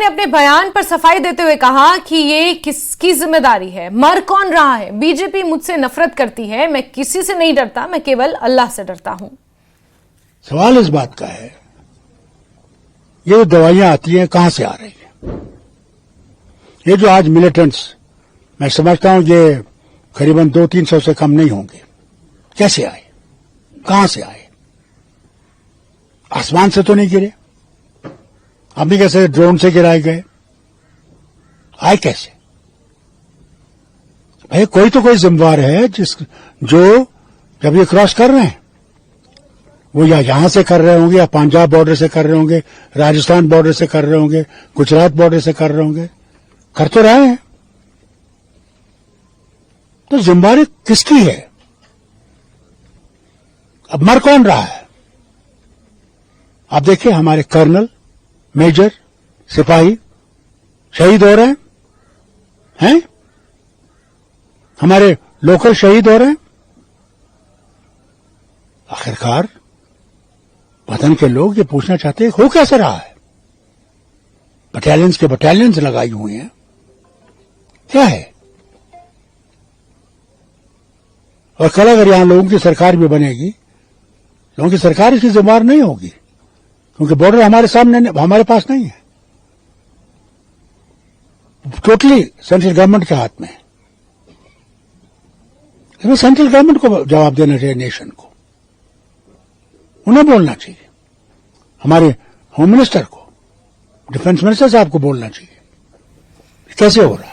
نے اپنے بیان پر صفائی دیتے ہوئے کہا کہ یہ کس کی ذمہ داری ہے، مر کون رہا ہے؟ بی جے پی مجھ سے نفرت کرتی ہے، میں کسی سے نہیں ڈرتا، میں کیول اللہ سے ڈرتا ہوں۔ سوال اس بات کا ہے یہ دوائیاں آتی ہیں کہاں سے آ رہی ہیں؟ یہ جو آج ملیٹنٹس، میں سمجھتا ہوں یہ قریباً 200-300 سے کم نہیں ہوں گے، کیسے آئے؟ کہاں سے آئے؟ آسمان سے تو نہیں گرے، اب بھی کیسے ڈرون سے گرائے گئے؟ آئے کیسے؟ بھائی کوئی تو کوئی ذمہ دار ہے جو جب یہ کراس کر رہے ہیں وہ یا یہاں سے کر رہے ہوں گے، یا پنجاب بارڈر سے کر رہے ہوں گے، راجستھان بارڈر سے کر رہے ہوں گے، گجرات بارڈر سے کر رہے ہوں گے، کر تو رہے ہیں، تو ذمہ داری کس کی ہے؟ اب مر کون رہا ہے؟ آپ دیکھیں ہمارے کرنل، میجر، سپاہی شہید ہو رہے ہیں، ہمارے لوکل شہید ہو رہے ہیں۔ آخرکار وطن کے لوگ یہ پوچھنا چاہتے ہیں ہو کیسے رہا ہے؟ بٹالینز کے بٹالینز لگائی ہوئی ہیں، کیا ہے؟ اور کل اگر یہاں لوگوں کی سرکار بھی بنے گی، لوگوں کی سرکار اس کی ذمہ دار نہیں ہوگی، کیونکہ بارڈر ہمارے سامنے ہمارے پاس نہیں ہے، ٹوٹلی سینٹرل گورنمنٹ کے ہاتھ میں ہے۔ سینٹرل گورنمنٹ کو جواب دینا چاہیے، نیشن کو انہیں بولنا چاہیے، ہمارے ہوم منسٹر کو، ڈیفنس منسٹر صاحب کو بولنا چاہیے کیسے ہو رہا ہے۔